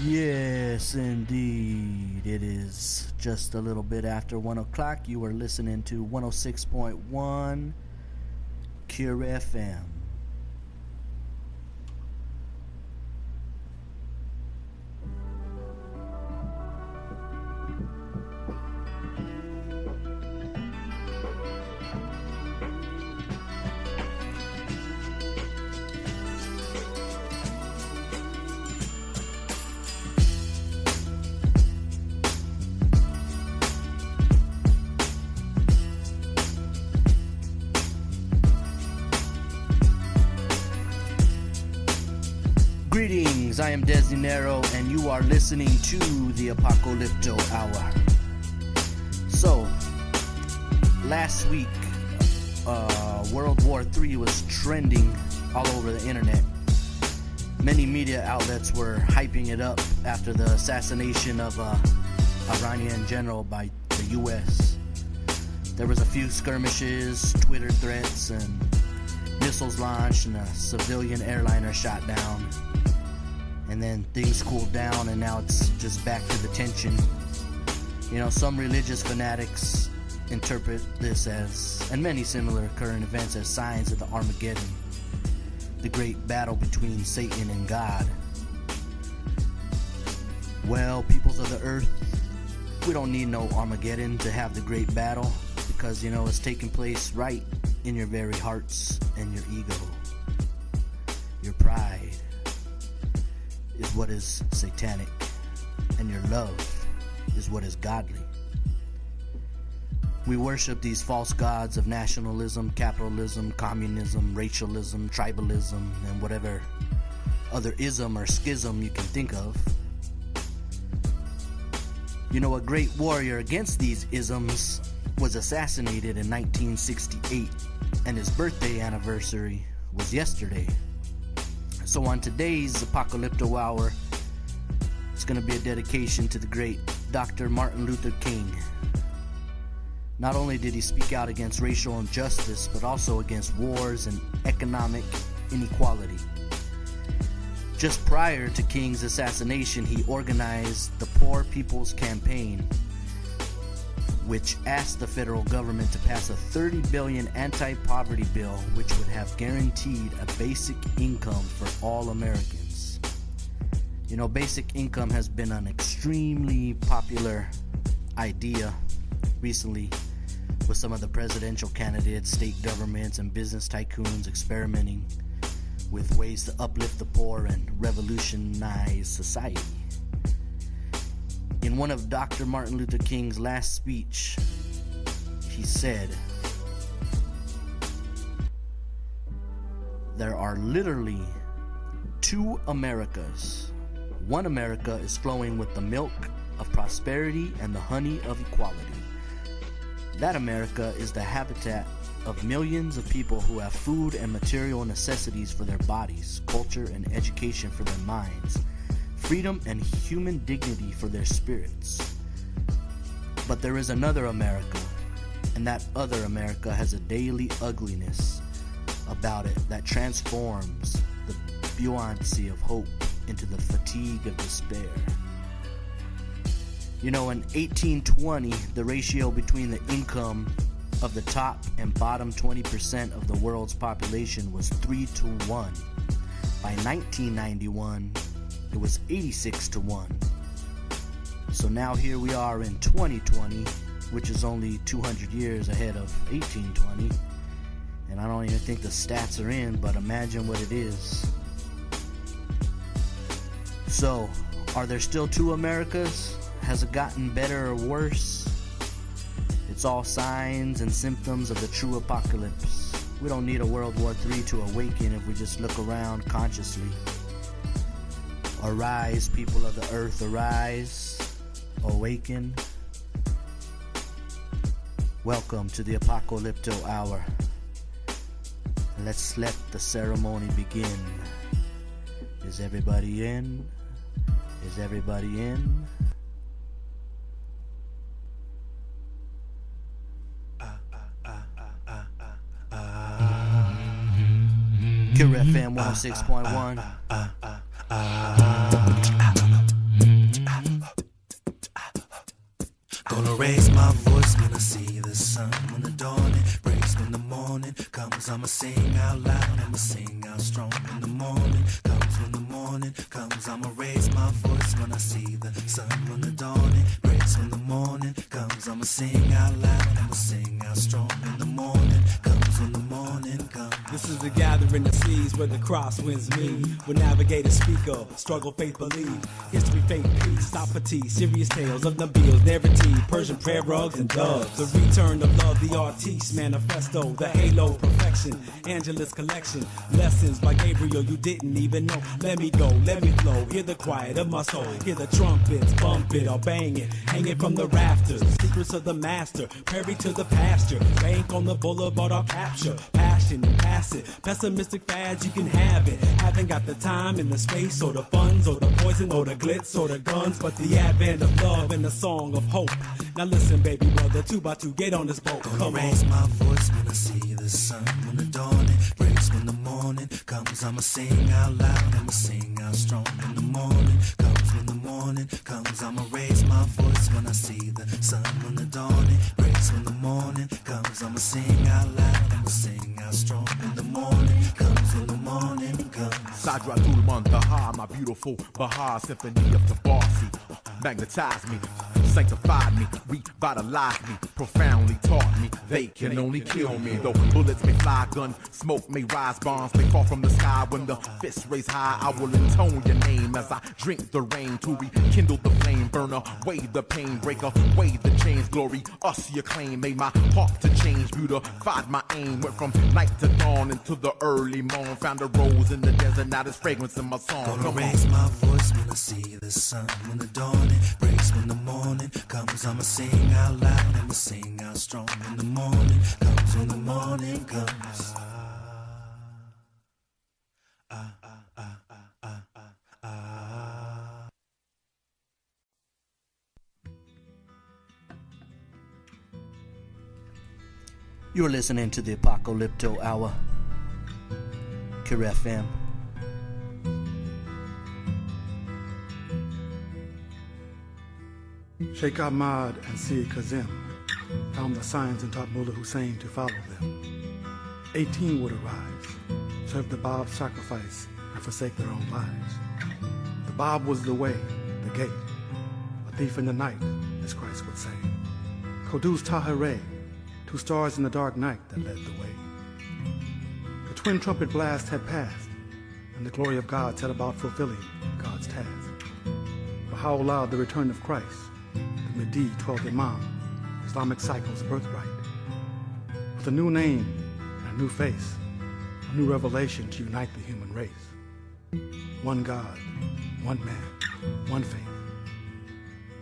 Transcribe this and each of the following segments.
Yes, indeed. It is just a little bit after 1 o'clock. You are listening to 106.1 KURE FM. Greetings, I am Desinero, and you are listening to the Apocalypto Hour. So, last week, World War III was trending all over the internet. Many media outlets were hyping it up after the assassination of Iranian general by the U.S. There was a few skirmishes, Twitter threats, and missiles launched, and a civilian airliner shot down. And then things cooled down, and now it's just back to the tension. You know, some religious fanatics interpret this as, and many similar current events, as signs of the Armageddon, the great battle between Satan and God. Well, peoples of the earth, we don't need no Armageddon to have the great battle, because, you know, it's taking place right in your very hearts and your ego. Your pride is what is satanic, and your love is what is godly. We worship these false gods of nationalism, capitalism, communism, racialism, tribalism, and whatever other ism or schism you can think of. You know, a great warrior against these isms was assassinated in 1968, and his birthday anniversary was yesterday. So on today's Apocalypto Hour, it's going to be a dedication to the great Dr. Martin Luther King. Not only did he speak out against racial injustice, but also against wars and economic inequality. Just prior to King's assassination, he organized the Poor People's Campaign, which asked the federal government to pass a $30 billion anti-poverty bill, which would have guaranteed a basic income for all Americans. You know, basic income has been an extremely popular idea recently, with some of the presidential candidates, state governments, and business tycoons experimenting with ways to uplift the poor and revolutionize society. In one of Dr. Martin Luther King's last speech, he said, "There are literally two Americas. One America is flowing with the milk of prosperity and the honey of equality. That America is the habitat of millions of people who have food and material necessities for their bodies, culture and education for their minds, freedom and human dignity for their spirits. But there is another America, and that other America has a daily ugliness about it that transforms the buoyancy of hope into the fatigue of despair." You know, in 1820, the ratio between the income of the top and bottom 20% of the world's population was 3-1. By 1991, it was 86-1. So now here we are in 2020, which is only 200 years ahead of 1820. And I don't even think the stats are in, but imagine what it is. So, are there still two Americas? Has it gotten better or worse? It's all signs and symptoms of the true apocalypse. We don't need a World War III to awaken if we just look around consciously. Arise, people of the earth, arise, awaken. Welcome to the Apocalypto Hour. Let's let the ceremony begin. Is everybody in? Is everybody in? KURE FM 106.1. morning comes, I'ma sing out loud, I'ma sing out strong. When the morning comes, when the morning comes, I'ma raise my voice when I see the sun. When the dawning breaks, when the morning comes, I'ma sing out loud, I'ma sing out strong. When the morning comes, when the morning comes. This is the gathering of seas where the crosswinds meet. Where navigators speak of struggle, faith, believe. History, faith, peace, Socrates, serious tales of Nabil's narrative, Persian prayer rugs and doves. The return of love, the artiste manifesto, the halo, perfection, Angela's collection. Lessons by Gabriel you didn't even know. Let me go, let me flow, hear the quiet of my soul. Hear the trumpets, bump it or bang it, hang it from the rafters. Secrets of the master, prairie to the pasture. Bank on the boulevard or capture. Passion and pass it, pessimistic fads you can have it. Haven't got the time and the space or the funds or the poison or the glitz or the guns, but the advent of love and the song of hope. Now listen baby brother, 2 by 2 get on this boat. Gonna raise my voice when I see the sun. When the dawning breaks, when the morning comes, I'ma sing out loud, I'ma sing out strong. When the morning comes, when the morning comes, I'ma raise my voice when I see the sun. When the dawning breaks, when the morning comes, I'ma sing out loud, I'ma sing out strong. When the morning comes, when the morning comes. Sadra Dul Muntaha, my beautiful Baha symphony of Tabarsi. Magnetize me, sanctified me, revitalized me, profoundly taught me they can only kill me. Though bullets may fly, gun smoke may rise, bombs may fall from the sky. When the fists raise high, I will intone your name as I drink the rain to rekindle the flame, burn away the pain, break away the chains. Glory, us your claim, made my heart to change, beautified my aim. Went from night to dawn into the early morn, found a rose in the desert, now there's fragrance in my song. Gonna raise my voice when I see the sun. When the dawning breaks, when the morning comes, I'ma sing out loud, I'ma sing out strong. When the morning comes, when the morning comes. You're listening to the Apocalypto Hour, KURE FM. Sheikh Ahmad and Sayyid Kazim found the signs and taught Mullah Hussein to follow them. 18 would arise, serve the Bab sacrifice, and forsake their own lives. The Bab was the way, the gate, a thief in the night, as Christ would say. Qudus Tahireh, 2 stars in the dark night that led the way. The twin trumpet blast had passed, and the glory of God set about fulfilling God's task. Baha'u'llah, the return of Christ, the Mahdi, 12th Imam, Islamic cycle's birthright. With a new name and a new face, a new revelation to unite the human race. One God, one man, one faith.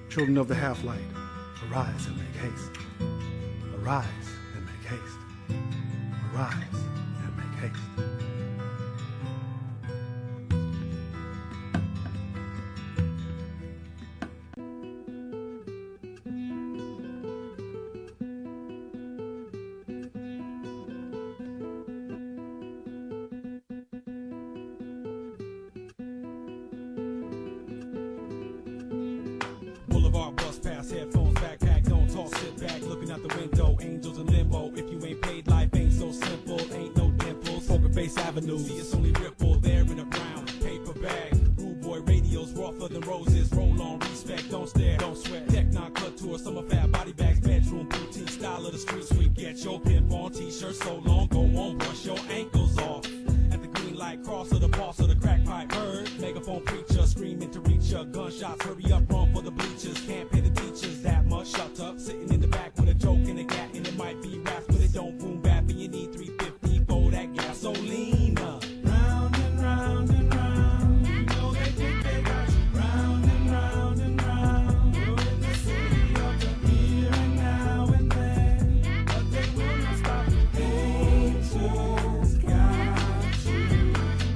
Children of the half-light, arise and make haste. Arise and make haste. Arise and make haste. Boulevard bus pass, headphones, backpack, don't talk, sit back, looking out the window, angels in limbo. If you ain't paid, life ain't so simple, ain't no dimples. Poker Face Avenue, see it's only ripple there in a brown paper bag. Rude boy radios, rougher than roses, roll on, respect, don't stare, don't sweat. Tech non-cut tour, summer fab, body bags, bedroom, boutique style of the streets. We get your pimp on, t-shirt so long, go on, brush your ankles off. At the green light, cross of the boss of the crack pipe, heard. Megaphone preacher, screaming to reach ya, gunshots, hurry up, run for the bleachers. Can't pay the teachers that much, shut up. Sitting in the back with a joke and a gat, and it might be rap, but it don't boom bap, and you need 350 for that gasoline. Round and round and round, you know they think they got you. Round and round and round, you're in the city of the here and now and then, but they will not stop. Haters got you.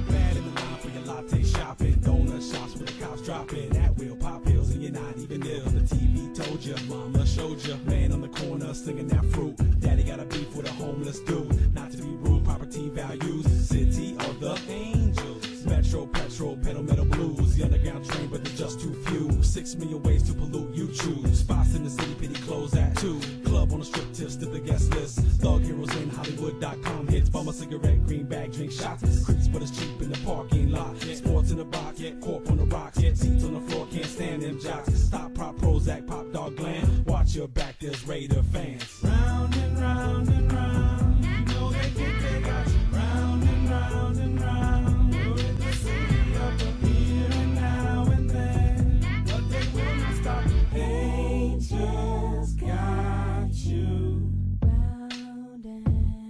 Bad in the line for your latte shopping, donut shops with the cops dropping. At wheel pop pills and you're not even ill. The TV told you, mama showed you. Man on the corner singing that fruit. Daddy got a beef with a homeless dude. Not to be rude, property values. City of the angels. Metro, petrol, pedal, metal blues. The underground train, but there's just too few. 6 million ways to pollute, you choose. Spots in the city, pity close at 2. Club on the strip tips to the guest list. Thug heroes when Hollywood.com hits. Bum a cigarette, green bag, drink shots. Crips, but it's cheap in the parking lot. Sports in the box, corp on the rocks. Seats on the floor, can't stand them jocks. Stop, prop, Prozac, pop, dog, glam. Watch your back, there's Raider fans. Round and round and round. You know they think they got you. Round and round and round. You're in the city of the here and now and then. But they will not stop. They just got you. Round and round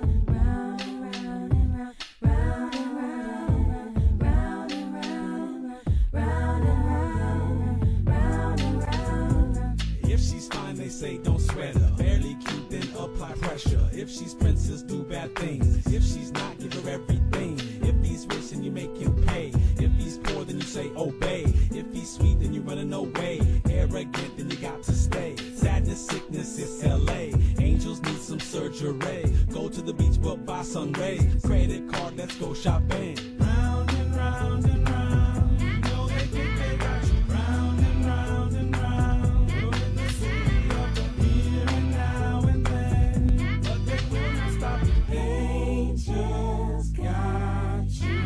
and round and round and round and round and round and round and round. If she's fine, they say don't sweat her. Barely cute, then apply pressure. If she's princess, do bad things. If she's not, give her everything. If he's rich, then you make him pay. If he's poor, then you say obey. If he's sweet, then you running away. Arrogant, then you got to stay. Sadness, sickness, it's LA. Angels need some surgery. Go to the beach, but buy sun rays. Credit card, let's go shopping. Round and round and round. You know they think they got you. Round and round and round. You're in the city of the here and now and then. But they will not stop. They just got you.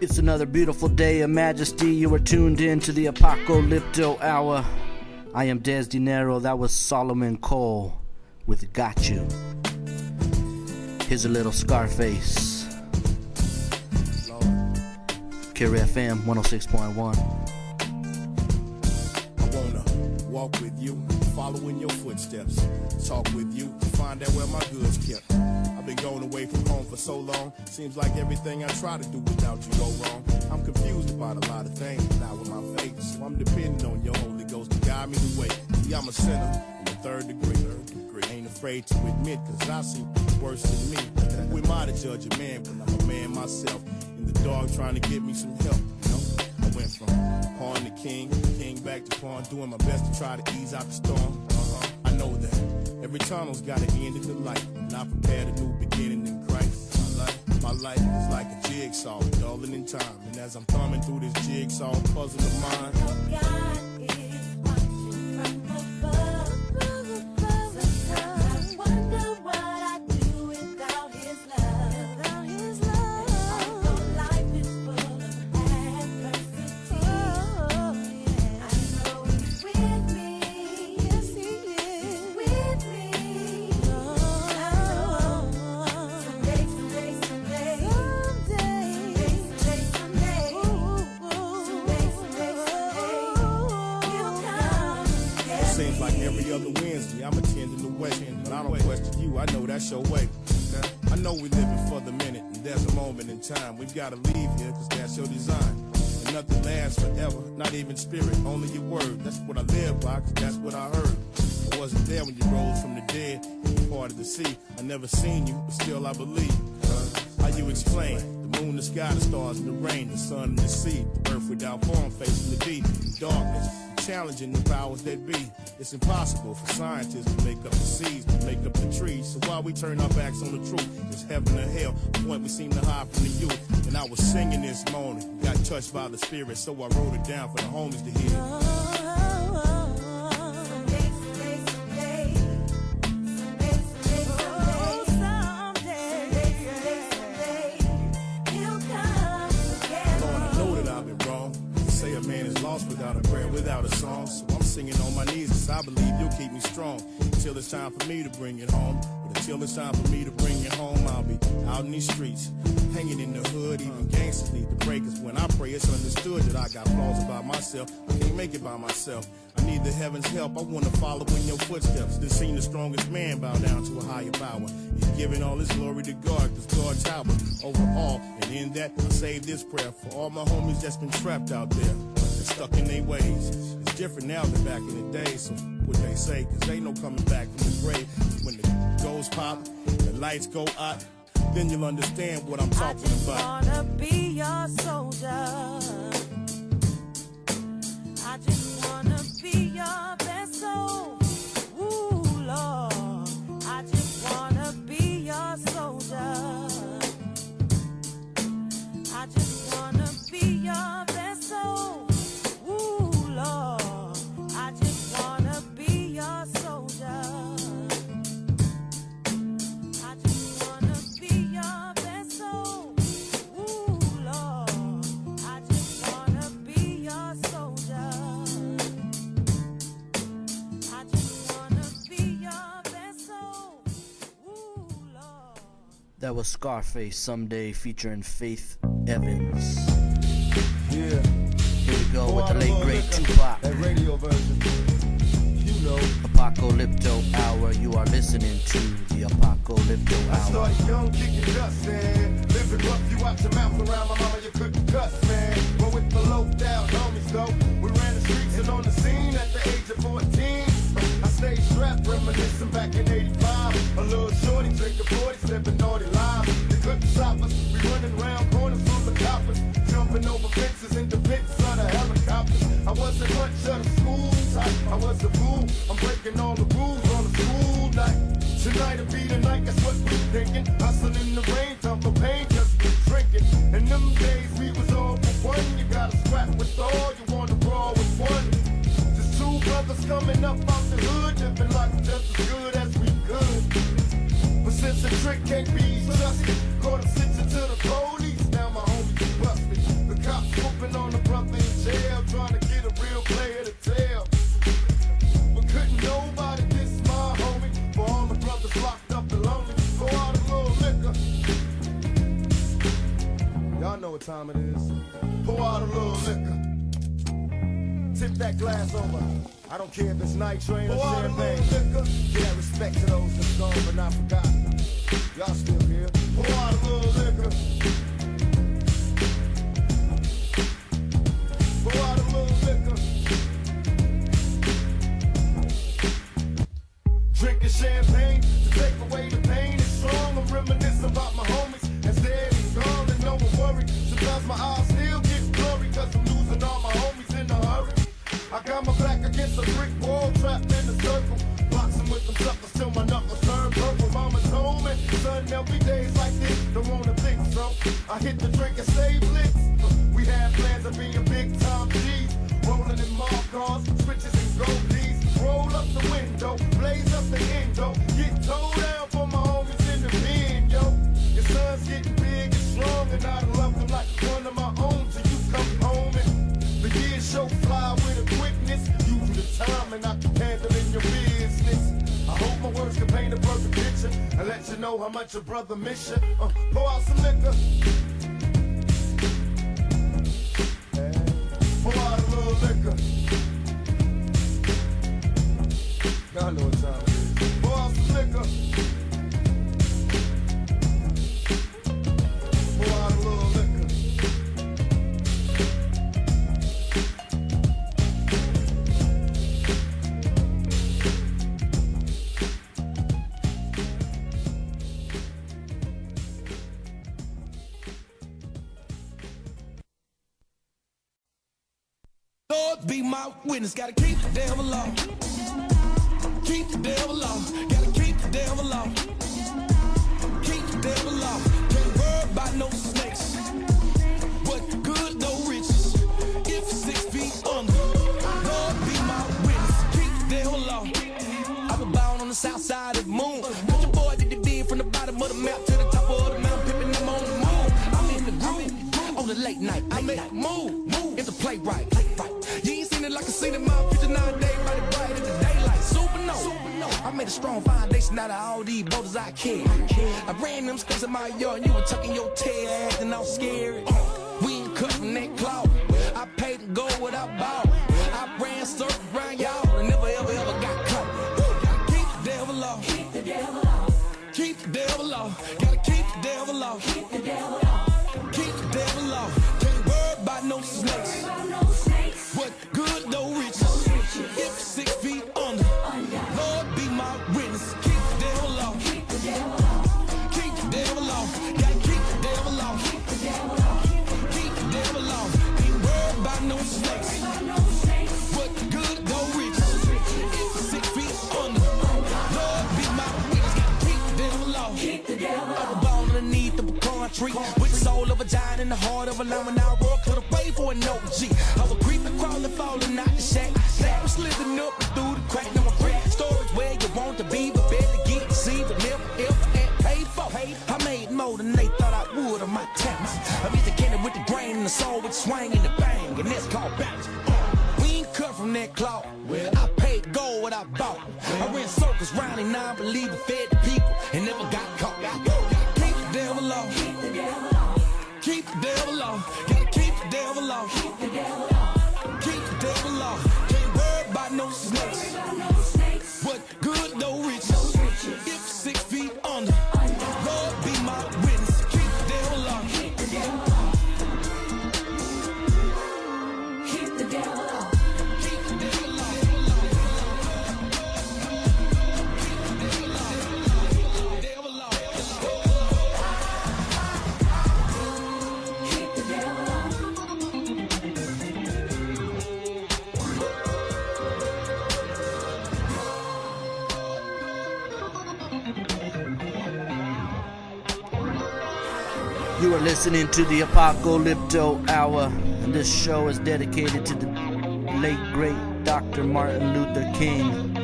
It's another beautiful day of majesty. You are tuned in to the Apocalypto Hour. I am Des Dinero. That was Solomon Cole with Got You. Here's a little Scarface. KURE FM 106.1. I wanna walk with you, follow in your footsteps, talk with you, find out where my goods kept. I've been going away from home for so long. Seems like everything I try to do without you go wrong. I'm confused about a lot of things, not with my faith. So I'm depending on your Holy Ghost to guide me the way. See, I'm a sinner in the third degree. Ain't afraid to admit, cause I see worse than me. Who am I to judge a man when I'm a man myself? In the dark trying to get me some help, you know? I went from pawn to king back to pawn, doing my best to try to ease out the storm. I know that every tunnel's got an end in the light, and I prepared a new beginning in Christ. My life is like a jigsaw, dulling in time, and as I'm thumbing through this jigsaw puzzle of mine, God is watching from above. Sometimes I wonder what I'd do without His love. Although life is full of adversity, I know He's with me. Yes, He is with me. Someday, He'll come. seems like every other Wednesday I'm attending the wedding, but I don't question you, I know that's your way. Okay? I know we living for the minute, and there's a moment in time we've got to leave here, cause that's your design. And nothing lasts forever, not even spirit, only your word. That's what I live by, cause that's what I heard. I wasn't there when you rose from the dead, you parted the sea. I never seen you, but still I believe. How you explain the moon, the sky, the stars, and the rain, the sun and the sea, the earth without form, facing the deep, the darkness, challenging the powers that be. It's impossible for scientists to make up the seas, to make up the trees. So why we turn our backs on the truth? It's heaven or hell, a point we seem to hide from the youth. And I was singing this morning, got touched by the spirit, so I wrote it down for the homies to hear. Without a prayer, without a song, so I'm singing on my knees, cause I believe you'll keep me strong until it's time for me to bring it home. But until it's time for me to bring it home, I'll be out in these streets, hanging in the hood. Even gangsters need to pray, cause when I pray, it's understood that I got flaws about myself. I can't make it by myself. I need the heavens' help. I wanna follow in your footsteps. This seen the strongest man bow down to a higher power. He's giving all his glory to God, cause God tower over all. And in that, I save this prayer for all my homies that's been trapped out there, stuck in their ways. It's different now than back in the day, so what they say, cause ain't no coming back from the grave. When the ghosts pop, the lights go out, then you'll understand what I'm talking about. I just wanna be your soldier. I just wanna be your vessel. Ooh, Lord. I just wanna be your That was Scarface Someday featuring Faith Evans. Yeah. Here we go with the late great Tupac. That radio version. You know. Apocalypto Hour. You are listening to the Apocalypto I Hour. started young, kicking dust, man. Living rough, you watch your mouth around my mama, you couldn't cuss, man. But with the low down homies, though, we ran the streets and on the scene at the age of 14. I stayed strapped, reminiscing back in 85. A little shorty, drinking 40, living naughty lives. They couldn't stop us, we running round corners full of coppers. Jumping over fences in defense of the helicopters. I wasn't much of the school type, I was a fool. I'm breaking all the rules on a school night. Tonight'll be the night, that's what we thinking. Hustling in the rain, felt no pain, just be drinking. In them days, we was all for one. You gotta scrap with all, you wanna brawl with one. Just two brothers coming up out the hood, living life just as good as we could. But since the trick can't be trusted, caught him snitching to the police. Now my homies busted. The cops whooping on the brother in jail, trying to get a real player to tell. But couldn't nobody diss my homie. For all the brothers locked up and lonely, go out a little liquor. Y'all know what time it is. Pour out a little liquor. Tip that glass over. I don't care if it's night train or champagne. Yeah, respect to those that's gone but not forgotten. Y'all still here. Pour out a little liquor. Pour out a little liquor. Drinking champagne to take away the pain. It's strong. I'm reminiscing about my homies as dead and gone and no one worried. Sometimes my eyes still get blurry cause I'm losing all my homies in a hurry. I got my back against a brick wall, trapped in a circle. Boxing with them suckers till my knuckles turn purple. Mama told me, son, there'll be days like this. Don't wanna think so. I hit the drink and stay blitz. We had plans of being big time G's. Rolling in mob cars, switches and goldies. Roll up the window, blaze up the endo. Get towed down for my homies in the pen, yo. Your son's getting big and strong, and I love him like one of my own till you come home and the years show fly with a quickness. You do the time and I can handle in your business. I hope my words can paint a perfect picture and let you know how much a brother miss you. Pour out some liquor. Pour out a little liquor. Y'all know what time it is. Pour out some liquor. Pour out a little liquor. Lord be my witness, gotta keep the devil low. Keep the devil low, gotta keep the devil low. Keep the devil low, can't worry about no snakes. What good, no riches, if 6 feet under. Lord be my witness, keep the devil low. I was born on the south side of the moon. Put your boy did the deed from the bottom of the map to the top of the mountain, pimping them on the moon. I'm in the groove, on the late night, I make a move, if the play right. You ain't seen it like I seen it, my future nowadays, right bright in the daylight. Supernova. I made a strong foundation out of all these boulders I carry. I ran them steps in my yard, and you were tucking your tail, acting all scary. We ain't cut from that cloth. I paid and go what I bought. I ran circles around y'all and never ever got caught. Keep the devil low. Keep the devil low. Keep the devil low. Gotta keep the devil low. Keep the devil low. Keep the devil low. Can't worry about no snakes. What good, no riches. If 6 feet under. Lord be my witness. Keep the devil low. Keep the devil low. Keep the devil low. Gotta keep the devil low. Keep the devil low. Keep the devil low. Ain't worried about no snakes. What good, no riches. If 6 feet under. Lord be my witness. Gotta keep the devil low. Keep the devil low. I was born underneath the pecan tree, with the soul of a giant in the heart of a lion. When I walk to the way for an OG, I was creeping, crawling, falling out the shack. I'm slipping up and through the crack. Now my friend storage where you want to be, but better get to see, but never ever had paid for. I made more than they thought I would on my tax. I'm used to getting with the grain and the soul with swing and the bang, and that's called balance. We ain't cut from that cloth. I paid gold what I bought. I ran circles round and non-believer, fed the people and never got caught. Keep the off. Gotta keep the devil off. Keep the devil off. Keep the devil off. Can't worry about no snakes. What good, no riches. If 6 feet under, Lord be my witness. Keep the devil off. Keep the devil off. Keep the devil off. Keep the devil off. Devil off. Keep the devil off. You are listening to the Apocalypto Hour, and this show is dedicated to the late great Dr. Martin Luther King.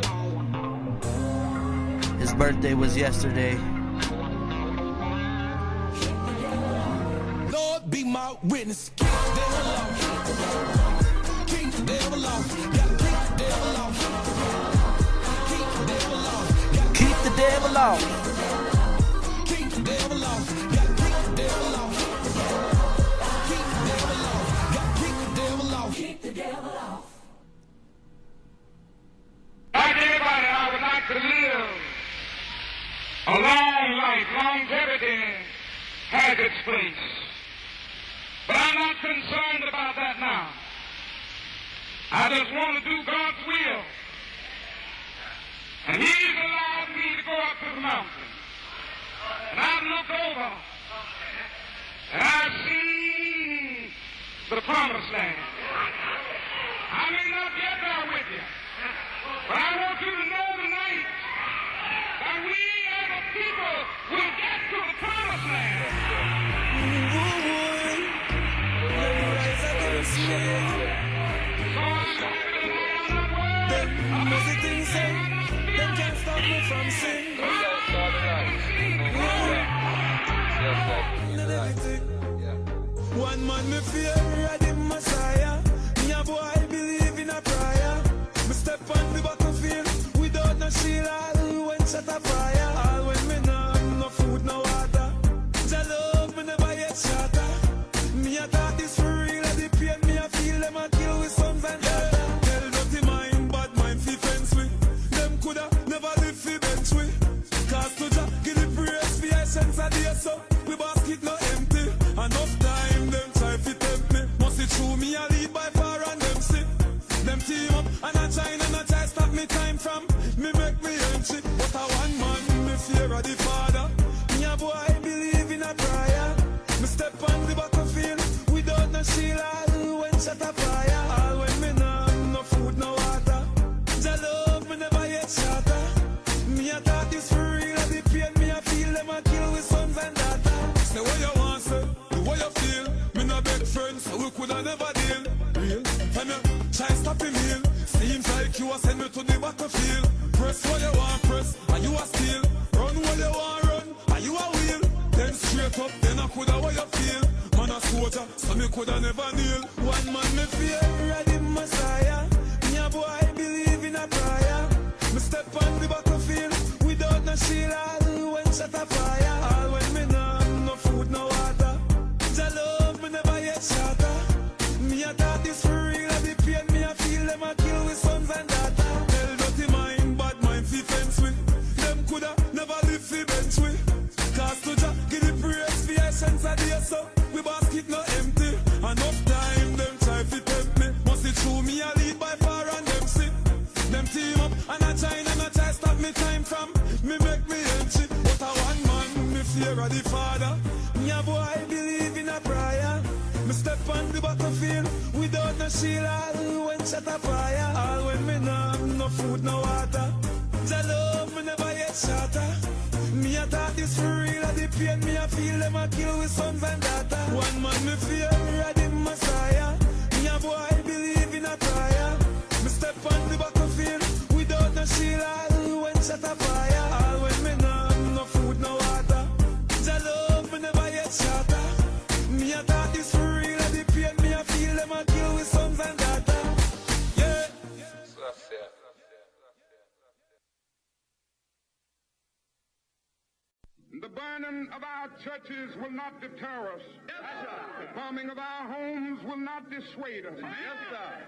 His birthday was yesterday. Lord be my witness. Keep the devil off. Keep the devil off. Gotta keep the devil off. Keep the devil off. Gotta Keep the devil off. keep the devil off. Gotta keep the devil off. Keep the devil off. Gotta keep the devil off. Keep the devil off. Like everybody, I would like to live a long life. Longevity has its place. But I'm not concerned about that now. I just want to do God's will. And He's allowed me to go up to the mountain. And I've looked over. And I've seen the promised land. I may not get there with you. But I want you to know tonight that we as a people will get to the promised land. So I'm happy to lie on that word. Them can't stop me from singing. One man me fear the Messiah. Me a boy believe in a prayer. Me step on the battlefield without no shield. All when shot a fire. All when me no food, no water. Jah love me never yet shatter. Me a thought this for real. The pain me a feel them a kill with sons and daughters. Tell dirty mind, bad mind fi fence with. Them coulda never live fi bench with. Cause to Jah give the praise fi essence a day so. We basket no empty. Enough time them try fi tempt me. Must it true me a lead by far and them see. Them team up and a China and a try stop me time from. Me make me entry. But a one man me fear of the Father. Me a boy believe in a prayer. Me step on the battlefield without no shield. All when shot a fire. All when me no food, no water. Jah love me never yet shatter. Me a thought this for real. The pain me a feel them a kill with sons and daughters. Say what you want, say, do what you feel. Me no beg friends, so we coulda never deal. Real, time you try stop him heal. Seems like you a send me to the battlefield. Press what you want, press, and you a steal. Run what you want, run, and you a wheel. Then straight up, then I coulda what you feel. Man a soldier, so me coulda never kneel. One man me fear, the Messiah. Me a boy believe in a prayer. Me step on the battlefield without no shield. All when shot a fire. All when me no food, no water. Jah love me never yet shatter. Me a thought this for real. The pain me a feel them a kill with sons and daughters. Tell dirty mind, bad mind fi fence with. Them coulda never live fi bench with. Cause to Jah give the praise fi essence a day so. We basket no empty. Enough time them try fi tempt me. Must it true me a lead by far and them see. Them team up and a China and a try stop me time from. Me make me entry. But a one man me fear of the Father. Me a boy believe in a prayer. Me step on the battlefield without no shield. All when shot a fire. All when me no food, no water. Jah love me never yet shatter. Me a thought this for real. The pain me a feel them a kill with sons and daughters. One man me fear the Messiah. Me a boy believe in a prayer. Me step on the battlefield without no shield. All when shot a fire. All when me no food, no water. Jah love me never yet shatter. Me a thought this for real. The pain me a feel them a kill with sons and daughters. Yeah. The Bible burning of our churches will not deter us. The bombing of our homes will not dissuade us.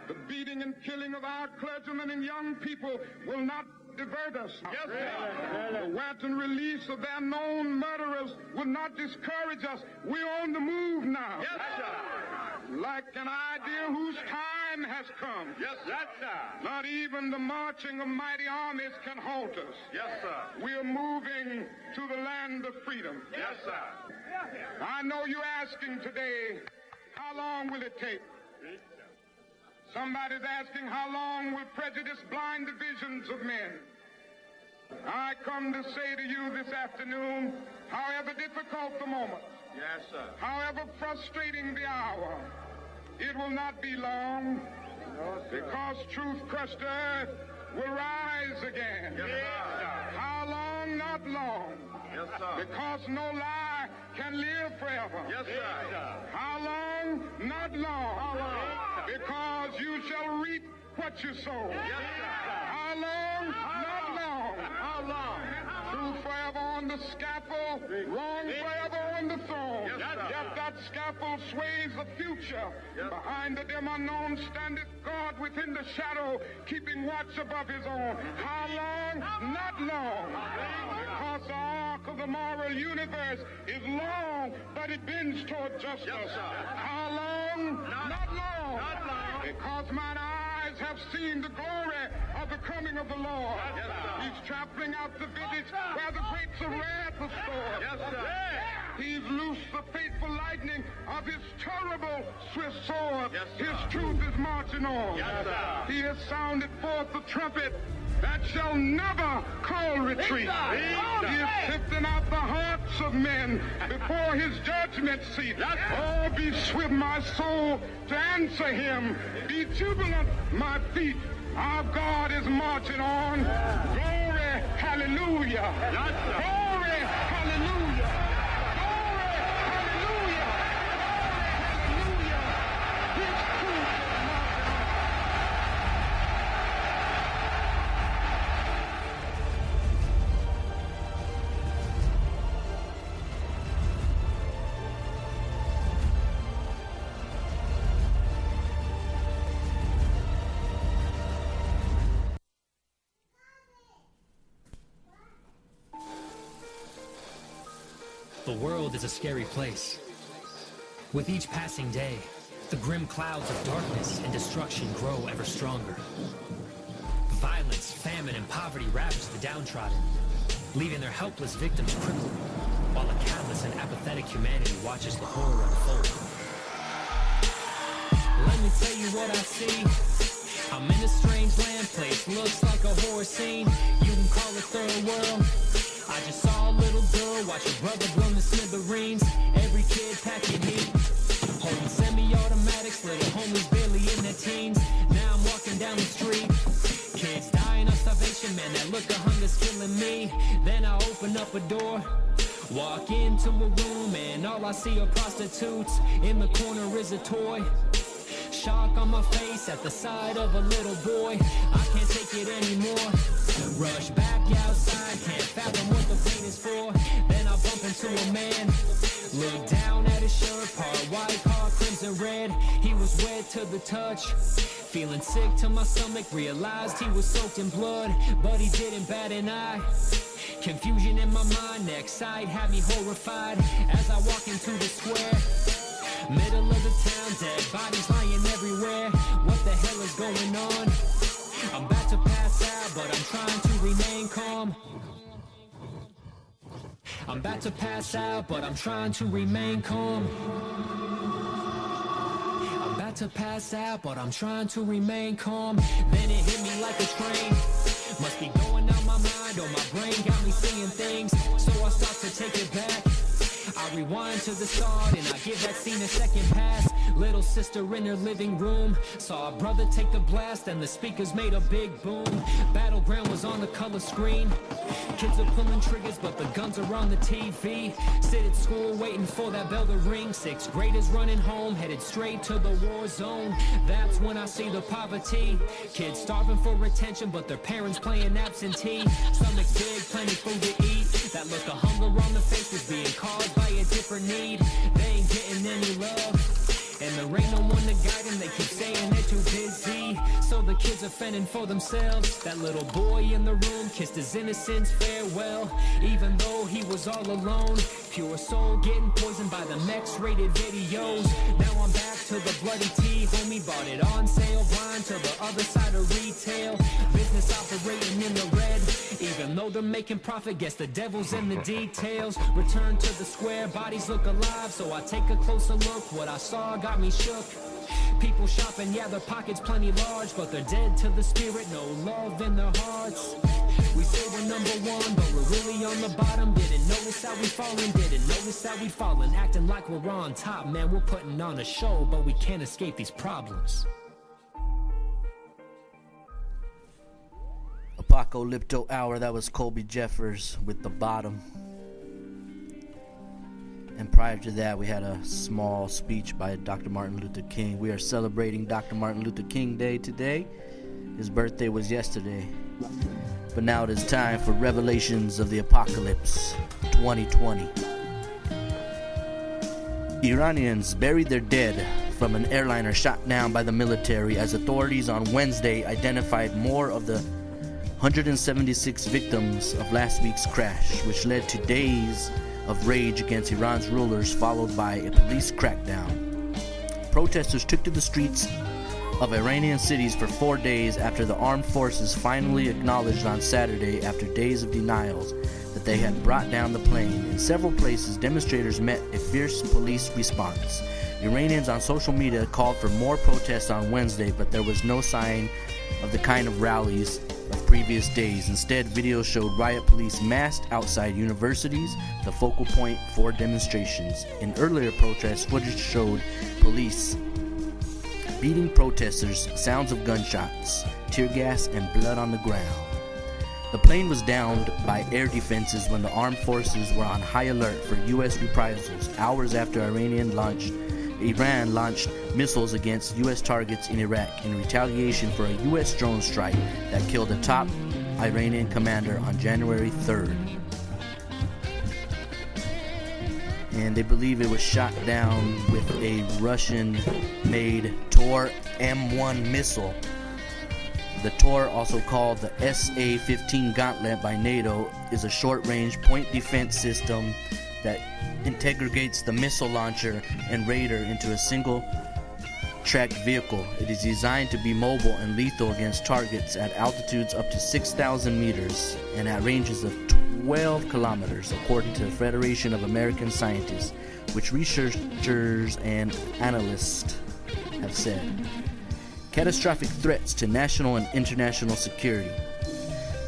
The beating and killing of our clergymen and young people will not divert us. The wanton release of their known murderers will not discourage us. We're on the move now. Like an idea whose time has come. Not even the marching of mighty armies can halt us. We're moving to the land of freedom. I know you're asking today, how long will it take? Somebody's asking, how long will prejudice blind the visions of men? I come to say to you this afternoon, however difficult the moment, however frustrating the hour, it will not be long, because truth-crushed earth will rise again. How long? Not long. Because no lie can live forever. How long? Not long. Because you shall reap what you sow. How long? Not long. Truth forever on the scaffold, wrong forever on the throne. Yet that scaffold sways the future. Behind the dim unknown standeth God within the shadow, keeping watch above his own. How long? Not long. Because the arc of the moral universe is long, but it bends toward justice. How long? Not long. Because mine eyes have seen the glory of the coming of the Lord. He's trampling out the village where the grapes of wrath are stored. He's loosed the fateful lightning of his terrible swift sword. His truth is marching on. He has sounded forth the trumpet that shall never call retreat. He is sifting out the hearts of men before his judgment seat. Oh, be swift, my soul, to answer him. Be jubilant, my feet. Our God is marching on. Glory, hallelujah. Glory, hallelujah. Glory, hallelujah. Hallelujah. His truth is marching on. The world is a scary place. With each passing day, the grim clouds of darkness and destruction grow ever stronger. Violence, famine, and poverty ravage the downtrodden, leaving their helpless victims crippled, while a callous and apathetic humanity watches the horror unfold. Let me tell you what I see. I'm in a strange land place, looks like a horror scene. You can call it third world. I just saw a little girl watch her brother blown to smithereens. Every kid packing heat, holding semi-automatics, little homies barely in their teens. Now I'm walking down the street, kids dying of starvation, man, that look of hunger's killing me. Then I open up a door, walk into a room, and all I see are prostitutes. In the corner is a toy. Shock on my face at the sight of a little boy. I can't take it anymore. Rush back outside, can't fathom what the pain is for. Then I bump into a man, look down at his shirt, part white, part crimson red. He was wet to the touch, feeling sick to my stomach. Realized he was soaked in blood, but he didn't bat an eye. Confusion in my mind, next sight had me horrified. As I walk into the square, middle of the town, dead bodies lying everywhere. What the hell is going on? I'm about to pass out, but I'm trying to remain calm. I'm about to pass out, but I'm trying to remain calm. I'm about to pass out, but I'm trying to remain calm. Then it hit me like a train. Must be going out my mind, or my brain got me seeing things. So I start to take it back. I rewind to the start and I give that scene a second pass. Little sister in her living room saw a brother take the blast and the speakers made a big boom. Battleground was on the color screen. Kids are pulling triggers but the guns are on the TV. Sit at school waiting for that bell to ring. Sixth graders running home, headed straight to the war zone. That's when I see the poverty. Kids starving for attention but their parents playing absentee. Stomachs big, plenty food to eat. That look of hunger on the face is being caused by a different need. They ain't getting any love, and there ain't no one to guide them. They keep saying they're too busy, so the kids are fending for themselves. That little boy in the room kissed his innocence farewell, even though he was all alone. Pure soul getting poisoned by the X-rated videos. Now I'm back to the bloody tea. Homie bought it on sale, blind to the other side of retail. Business operating in the red, even though they're making profit. Guess the devil's in the details. Return to the square, bodies look alive, so I take a closer look. What I saw got me shook. People shopping, yeah, their pockets plenty large, but they're dead to the spirit, no love in their hearts. We say we're number one, but we're really on the bottom. Didn't notice how we fallen, didn't notice how we fallen. Acting like we're on top, man, we're putting on a show, but we can't escape these problems. Apocalypto Hour, that was Colby Jeffers with The Bottom. And prior to that, we had a small speech by Dr. Martin Luther King. We are celebrating Dr. Martin Luther King Day today. His birthday was yesterday. But now it is time for Revelations of the Apocalypse 2020. Iranians buried their dead from an airliner shot down by the military as authorities on Wednesday identified more of the 176 victims of last week's crash, which led to days of rage against Iran's rulers, followed by a police crackdown. Protesters took to the streets of Iranian cities for 4 days after the armed forces finally acknowledged on Saturday, after days of denials, that they had brought down the plane. In several places, demonstrators met a fierce police response. Iranians on social media called for more protests on Wednesday, but there was no sign of the kind of rallies of previous days. Instead, videos showed riot police massed outside universities, the focal point for demonstrations. In earlier protests, footage showed police beating protesters, sounds of gunshots, tear gas, and blood on the ground. The plane was downed by air defenses when the armed forces were on high alert for U.S. reprisals, hours after Iran launched missiles against U.S. targets in Iraq in retaliation for a U.S. drone strike that killed a top Iranian commander on January 3rd. And they believe it was shot down with a Russian-made KURE M1 missile. The KURE, also called the SA-15 Gauntlet by NATO, is a short-range point defense system that integrates the missile launcher and radar into a single tracked vehicle. It is designed to be mobile and lethal against targets at altitudes up to 6,000 meters and at ranges of 12 kilometers, according to the Federation of American Scientists, which researchers and analysts have said. Catastrophic threats to national and international security.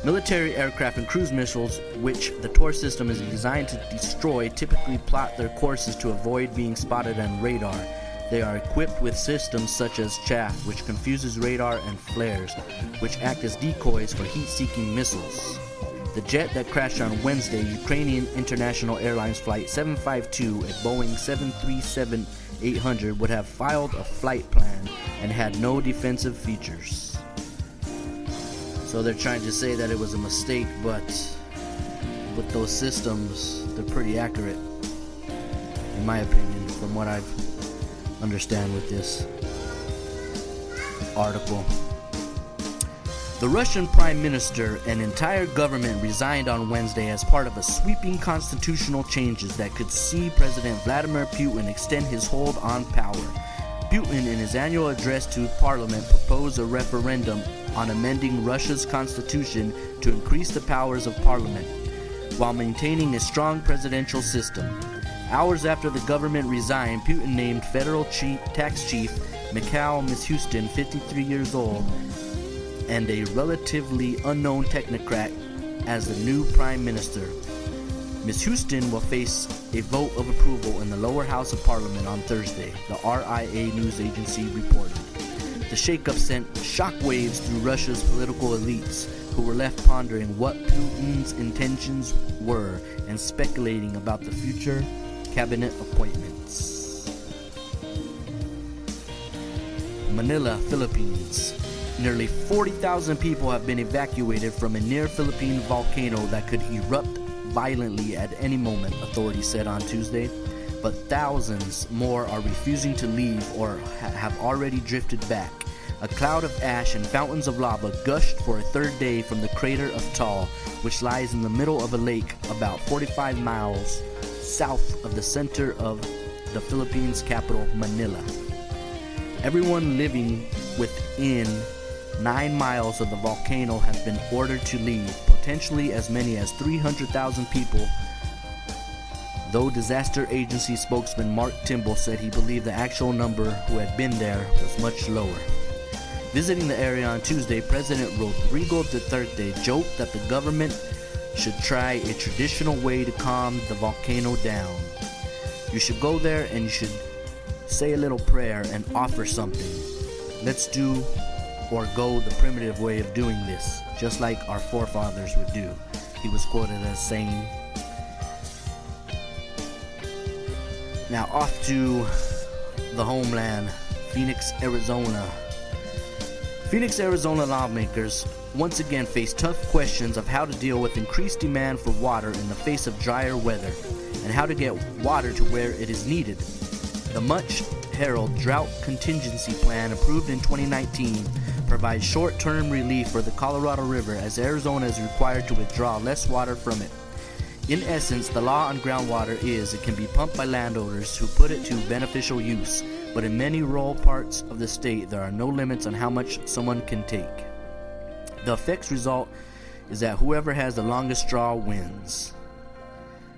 Military aircraft and cruise missiles, which the KURE system is designed to destroy, typically plot their courses to avoid being spotted on radar. They are equipped with systems such as chaff, which confuses radar, and flares, which act as decoys for heat-seeking missiles. The jet that crashed on Wednesday, Ukrainian International Airlines Flight 752, a Boeing 737-800, would have filed a flight plan and had no defensive features. So they're trying to say that it was a mistake, but with those systems, they're pretty accurate, in my opinion, from what I understand with this article. The Russian Prime Minister and entire government resigned on Wednesday as part of a sweeping constitutional changes that could see President Vladimir Putin extend his hold on power. Putin, in his annual address to Parliament, proposed a referendum on amending Russia's constitution to increase the powers of Parliament, while maintaining a strong presidential system. Hours after the government resigned, Putin named federal tax chief Mikhail Mishustin, 53 years old, and a relatively unknown technocrat as the new prime minister. Mishustin will face a vote of approval in the lower house of parliament on Thursday, the RIA news agency reported. The shakeup sent shockwaves through Russia's political elites, who were left pondering what Putin's intentions were and speculating about the future cabinet appointments. Manila, Philippines. Nearly 40,000 people have been evacuated from a near Philippine volcano that could erupt violently at any moment, authorities said on Tuesday, but thousands more are refusing to leave or have already drifted back. A cloud of ash and fountains of lava gushed for a third day from the crater of Taal, which lies in the middle of a lake about 45 miles south of the center of the Philippines' capital, Manila. Everyone living within 9 miles of the volcano has been ordered to leave, potentially as many as 300,000 people, though disaster agency spokesman Mark Timble said he believed the actual number who had been there was much lower. Visiting the area on Tuesday, President Rodrigo Duterte joked that the government should try a traditional way to calm the volcano down. You should go there and you should say a little prayer and offer something. Let's do or go the primitive way of doing this, just like our forefathers would do, he was quoted as saying. Now off to the homeland, Phoenix, Arizona. Phoenix, Arizona lawmakers once again face tough questions of how to deal with increased demand for water in the face of drier weather, and how to get water to where it is needed. The much heralded drought contingency plan approved in 2019 provides short-term relief for the Colorado River, as Arizona is required to withdraw less water from it. In essence, the law on groundwater is it can be pumped by landowners who put it to beneficial use, but in many rural parts of the state there are no limits on how much someone can take. The effects result is that whoever has the longest straw wins.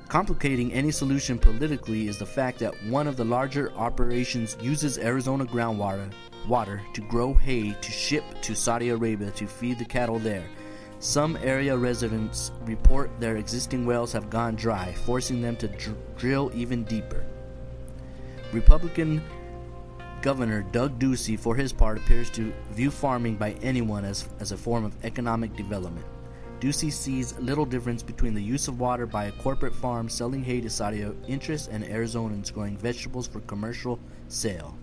Complicating any solution politically is the fact that one of the larger operations uses Arizona groundwater to grow hay to ship to Saudi Arabia to feed the cattle there. Some area residents report their existing wells have gone dry, forcing them to drill even deeper. Republican Governor Doug Ducey, for his part, appears to view farming by anyone as a form of economic development. Ducey sees little difference between the use of water by a corporate farm selling hay to Saudi interests and Arizonans growing vegetables for commercial sale.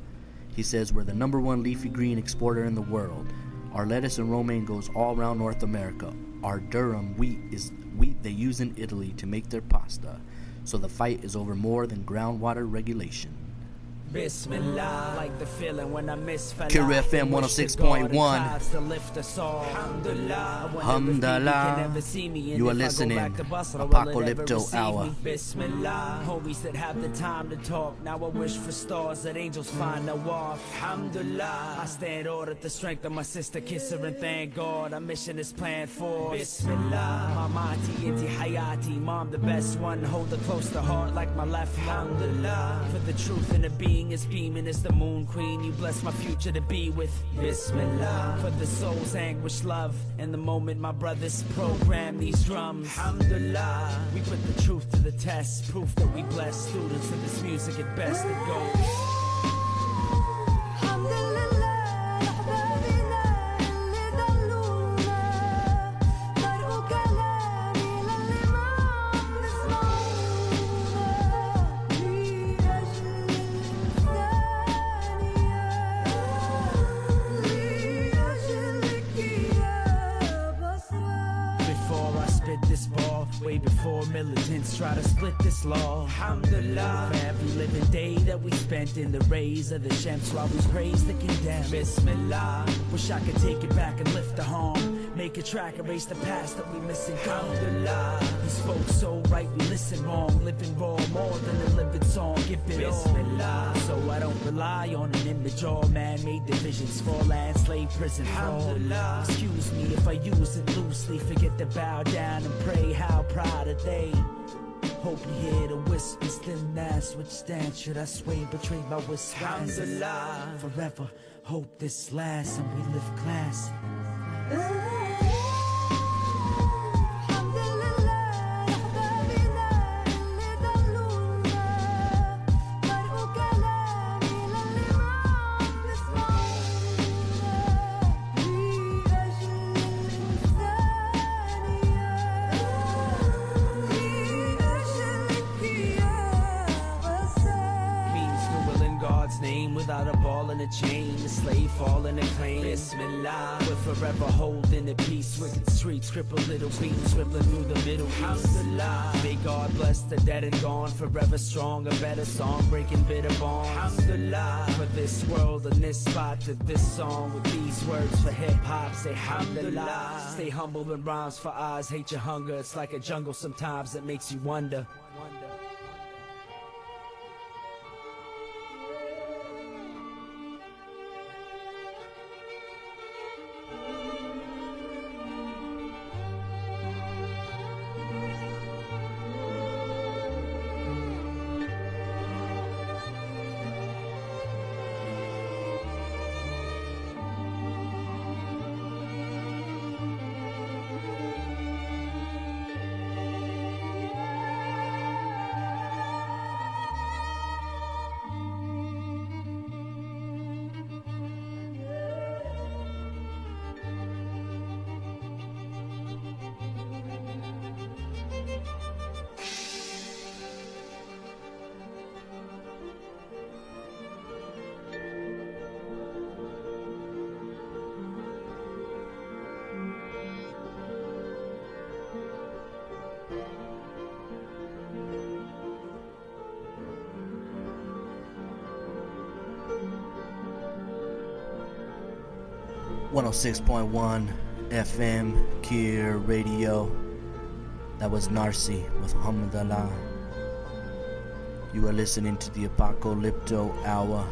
He says we're the #1 leafy green exporter in the world. Our lettuce and romaine goes all around North America. Our durum wheat is wheat they use in Italy to make their pasta. So the fight is over more than groundwater regulation. Bismillah, like the feeling when I miss KURE FM 106.1. Alhamdulillah. You are listening Apocalypto Hour. Bismillah, homies that have the time to talk. Now I wish for stars that angels find no off. Alhamdulillah, I stand order the strength of my sister, kiss her and thank God. Our mission is planned for. Bismillah, Mamati inti hayati, mom the best one, hold her close to heart like my left. Alhamdulillah, for the truth and the being is beaming as the moon queen. You bless my future to be with. Bismillah, for the soul's anguish, love, and the moment my brothers program these drums. Alhamdulillah, we put the truth to the test, proof that we bless students of this music at best. It goes. Way before militants try to split this law. Alhamdulillah, for every living day that we spent in the rays of the Shem's while we praise the condemned. Bismillah, wish I could take it back and lift the harm. Make a track, erase the past that we missing. Alhamdulillah, he spoke so right, we listen wrong. Living raw, more than a living song. Give it Bismillah, so I don't rely on an image or man-made divisions for land, slave, prison. Alhamdulillah, excuse me if I use it loosely. Forget to bow down and pray. How proud are they? Hope you hear the whispers, then ask which stand should I sway, betray my whisper. Alhamdulillah, forever hope this lasts and we live classy. flame without a ball and a chain. The slave fall in a claim. Bismillah, we're forever holding the peace. Wicked streets, crippled little beats, rippling through the Middle East. May God bless the dead and gone, forever strong, a better song, breaking bitter bonds. For this world and this spot, to this song with these words for hip-hop, say alhamdulillah. Stay humble when rhymes for eyes, hate your hunger. It's like a jungle sometimes that makes you wonder. 106.1 FM KURE Radio. That was Narsi with Hamdallah. You are listening to the Apocalypto Hour.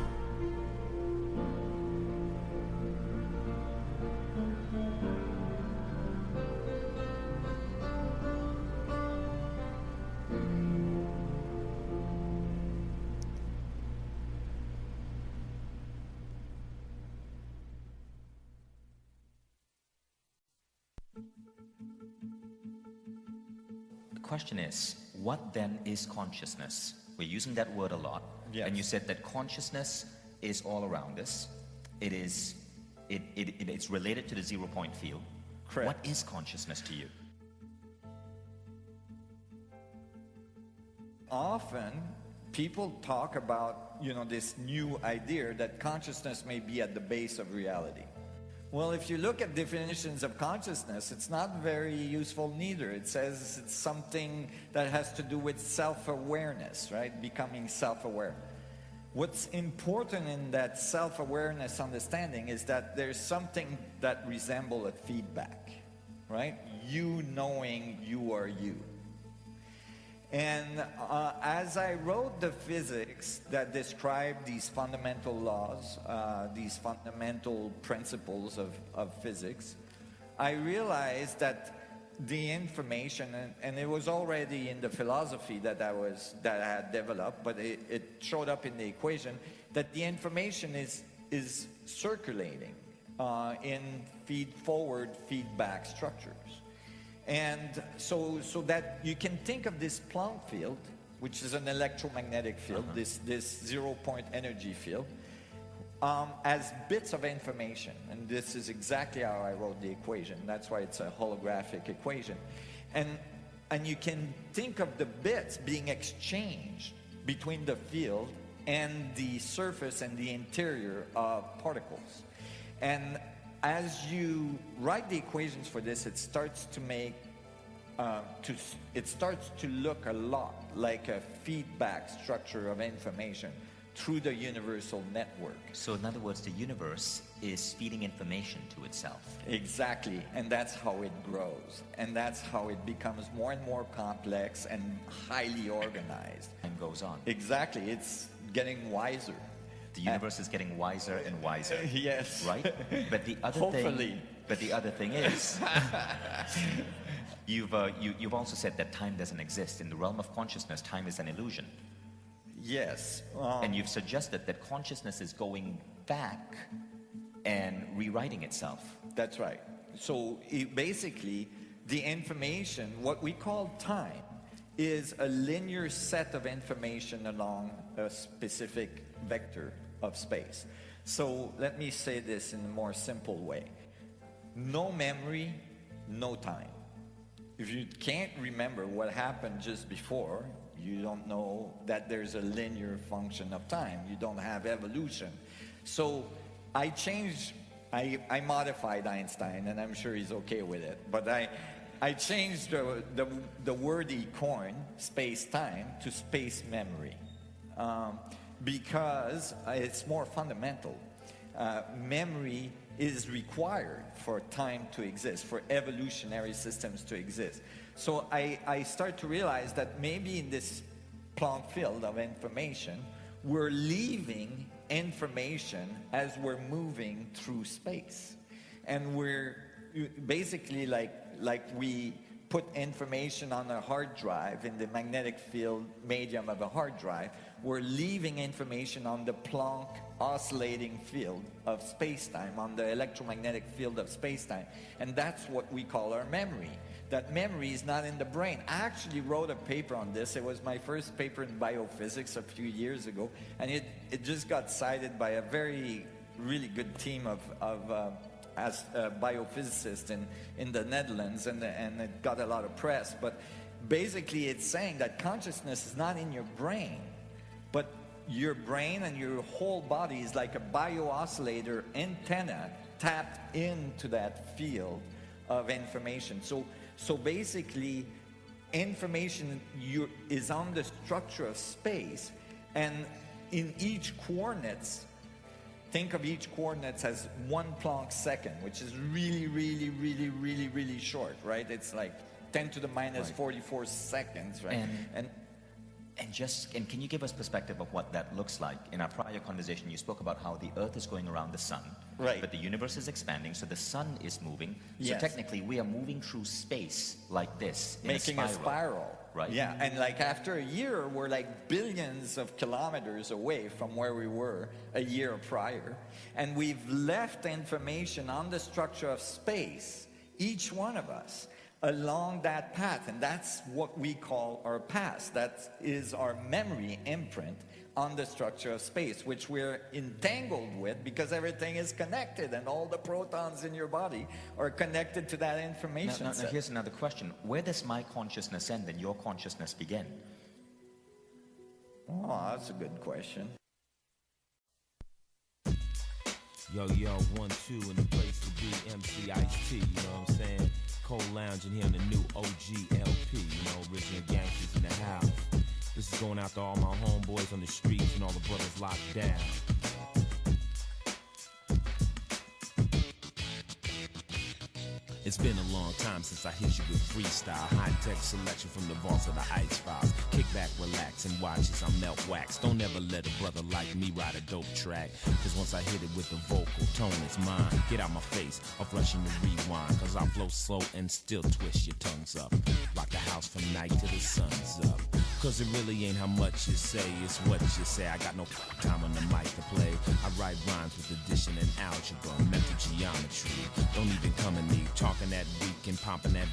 The question is, what then is consciousness? We're using that word a lot. Yes. And you said that consciousness is all around us. It's related to the 0 point field. Correct. What is consciousness to you? Often people talk about, this new idea that consciousness may be at the base of reality. Well, if you look at definitions of consciousness, it's not very useful neither. It says it's something that has to do with self-awareness, right? Becoming self-aware. What's important in that self-awareness understanding is that there's something that resembles a feedback, right? You knowing you are you. And as I wrote the physics that describe these fundamental laws, these fundamental principles of physics, I realized that the information, and it was already in the philosophy that I had developed, but it showed up in the equation, that the information is circulating in feed-forward feedback structures. And so that you can think of this Planck field, which is an electromagnetic field, this 0 point energy field, as bits of information. And this is exactly how I wrote the equation. That's why it's a holographic equation. And you can think of the bits being exchanged between the field and the surface and the interior of particles. And as you write the equations for this, it starts to make, it starts to look a lot like a feedback structure of information through the universal network. So in other words, the universe is feeding information to itself. Exactly, and that's how it grows. And that's how it becomes more and more complex and highly organized. And goes on. Exactly, it's getting wiser. The universe is getting wiser and wiser. Yes. Right? But the other thing is, you've also said that time doesn't exist. In the realm of consciousness, time is an illusion. Yes. And you've suggested that consciousness is going back and rewriting itself. That's right. So basically, the information, what we call time, is a linear set of information along a specific vector of space. So let me say this in a more simple way. No memory, no time. If you can't remember what happened just before, You don't know that there's a linear function of time. You don't have evolution. So I modified Einstein, and I'm sure he's okay with it. But I changed the word ecorn, space-time, to space memory, because it's more fundamental. Memory is required for time to exist, for evolutionary systems to exist. So I start to realize that maybe in this Planck field of information, we're leaving information as we're moving through space. And we're basically like we put information on a hard drive in the magnetic field medium of a hard drive, we're leaving information on the Planck oscillating field of space-time, on the electromagnetic field of space-time. And that's what we call our memory. That memory is not in the brain. I actually wrote a paper on this. It was my first paper in biophysics a few years ago, and it just got cited by a really good team of biophysicists in the Netherlands, and it got a lot of press. But basically it's saying that consciousness is not in your brain, but your brain and your whole body is like a bio-oscillator antenna tapped into that field of information. So basically, information is on the structure of space, and in each coordinates, think of each coordinates as 1 Planck second, which is really short, right? It's like 10 to the minus 44 seconds, right? And can you give us perspective of what that looks like? In our prior conversation, you spoke about how the Earth is going around the sun, right? But the universe is expanding, so the sun is moving. Yes. So technically, we are moving through space like this, making a spiral, right? Yeah, and like after a year, we're like billions of kilometers away from where we were a year prior, and we've left information on the structure of space, each one of us, along that path, and that's what we call our past. That is our memory imprint on the structure of space, which we're entangled with because everything is connected, and all the protons in your body are connected to that information. Now here's another question. Where does my consciousness end and your consciousness begin? Oh, that's a good question. Yo, 1, 2, in the place to be, MC Ice-T, you know what I'm saying? Cold lounging here in the new OG LP, you know, original gangsters in the house. This is going out to all my homeboys on the streets and all the brothers locked down. It's been a long time since I hit you with freestyle. High-tech selection from the vaults of the Ice Files. Kick back, relax, and watch as I melt wax. Don't ever let a brother like me ride a dope track. Cause once I hit it with the vocal tone, it's mine. Get out my face, I'll flush in the rewind. Cause I flow slow and still twist your tongues up. Rock the house from night till the sun's up. Cause it really ain't how much you say, it's what you say. I got no time on the mic to play. I write rhymes with addition and algebra, mental geometry. Don't even come at me talking that weak and pumping that.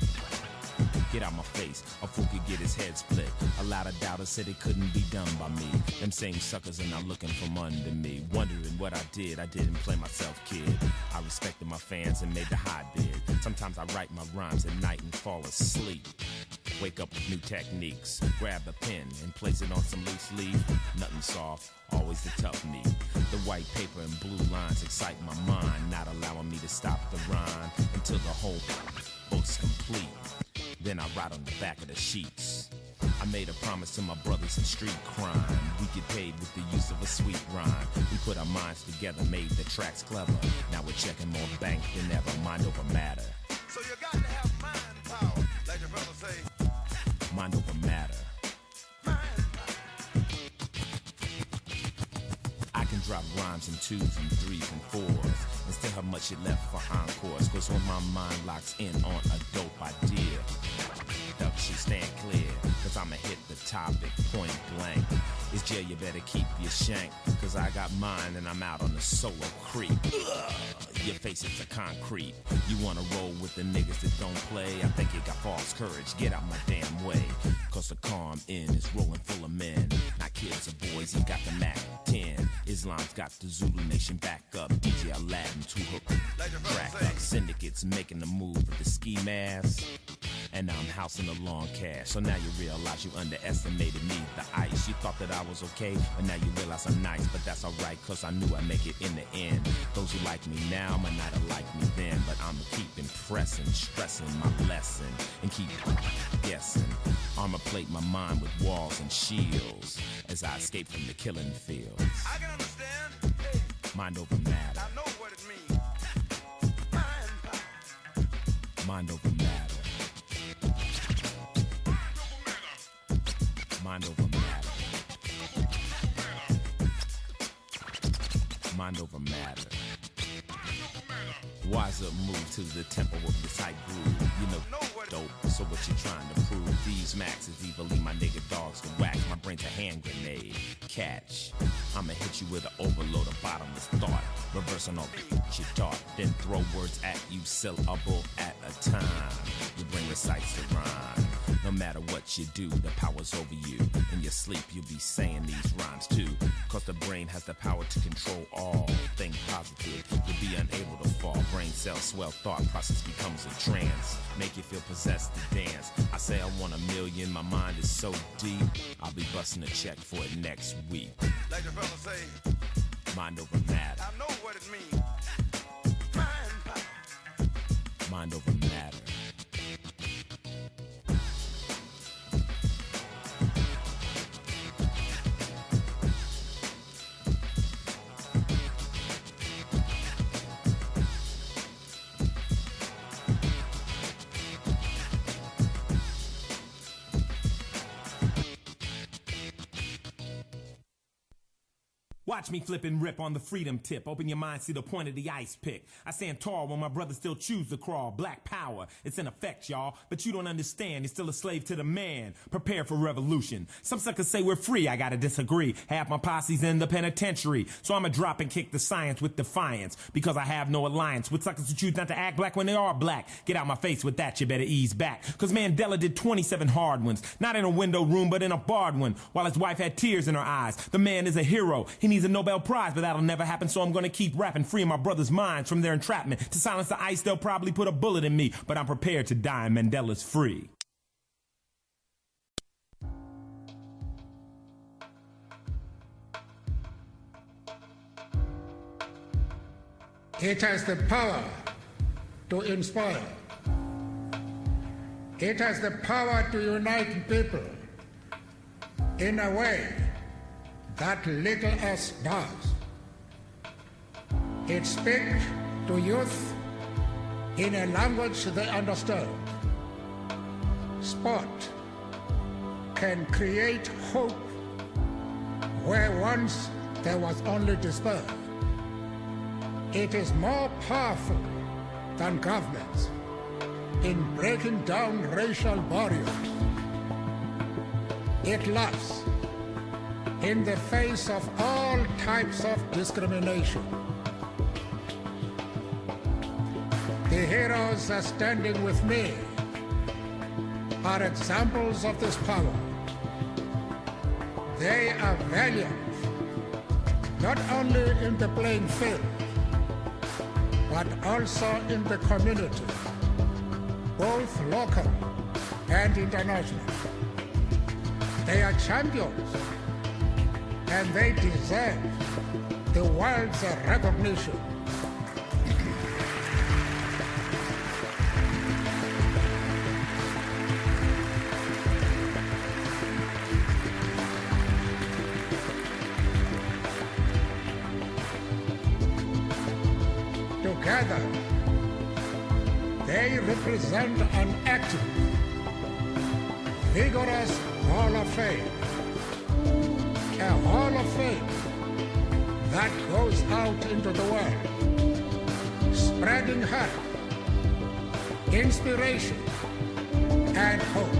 Get out my face, a fool could get his head split. A lot of doubters said it couldn't be done by me. Them same suckers are now looking from under me. Wondering what I didn't play myself, kid. I respected my fans and made the high bid. Sometimes I write my rhymes at night and fall asleep. Wake up with new techniques. Grab a pen and place it on some loose leaf. Nothing soft, always the tough meat. The white paper and blue lines excite my mind, not allowing me to stop the rhyme until the whole book's complete. Then I write on the back of the sheets. I made a promise to my brothers in street crime. We get paid with the use of a sweet rhyme. We put our minds together, made the tracks clever. Now we're checking more bank than ever, mind over matter. So you got to have mind power, like the brother say. Mind over matter. I can drop rhymes in 2s and 3s and 4s and still have much it left for encores. Cause when my mind locks in on a dope idea, duck should stand clear, cause I'ma hit the topic point blank. It's jail, you better keep your shank, cause I got mine and I'm out on the solo creep. Your face is the concrete. You wanna roll with the niggas that don't play? I think you got false courage, get out my damn way. Cause the calm in is rolling full of men. Not kids or boys, he got the Mac 10. Islam's got the Zulu Nation back up. DJ Aladdin, 2 hook, crack up. Syndicates making the move with the ski mask. And now I'm housing the long cash. So now you realize you underestimated me, the ice. You thought that I was okay, but now you realize I'm nice. But that's alright, cause I knew I'd make it in the end. Those who like me now might not have liked me then, but I'ma keep impressing, stressing my lesson, and keep guessing. Armor plate my mind with walls and shields as I escape from the killing field. I can understand. Hey, Mind over matter. I know what it means. Mind over matter. Mind over matter. Mind over matter. Wise up, move to the tempo of the tight groove. You know, dope, so what you trying to prove? These maxes evilly, my nigga dogs to whack. My brain's a hand grenade. Catch. I'ma hit you with an overload of bottomless thought. Reversing all you taught. Then throw words at you, syllable at a time. Your brain recites the rhyme. No matter what you do, the power's over you. In your sleep, you'll be saying these rhymes too. Cause the brain has the power to control all. Think positive, you'll be unable to fall. Brain cells swell, thought process becomes a trance. Make you feel possessed to dance. I say I want 1 million, my mind is so deep. I'll be busting a check for it next week. Like the fella say, Mind over matter. I know what it means. Mind power. Mind over matter. Watch me flip and rip on the freedom tip. Open your mind, see the point of the ice pick. I stand tall when my brothers still choose to crawl. Black power, it's in effect, y'all. But you don't understand, you're still a slave to the man. Prepare for revolution. Some suckers say we're free, I gotta disagree. Half my posse's in the penitentiary. So I'ma drop and kick the science with defiance. Because I have no alliance with suckers who choose not to act black when they are black. Get out my face with that, you better ease back. Cause Mandela did 27 hard ones. Not in a window room, but in a barred one. While his wife had tears in her eyes. The man is a hero. He needs a Nobel Prize, but that'll never happen, so I'm gonna keep rapping, freeing my brothers' minds from their entrapment. To silence the ice, they'll probably put a bullet in me, but I'm prepared to die and Mandela's free. It has the power to inspire. It has the power to unite people in a way that little else does. It speaks to youth in a language they understand. Sport can create hope where once there was only despair. It is more powerful than governments in breaking down racial barriers. It laughs in the face of all types of discrimination. The heroes are standing with me are examples of this power. They are valiant, not only in the playing field, but also in the community, both local and international. They are champions, and they deserve the world's recognition. Together, they represent an active, vigorous Hall of Fame. A Hall of Fame that goes out into the world, spreading hope, inspiration, and hope.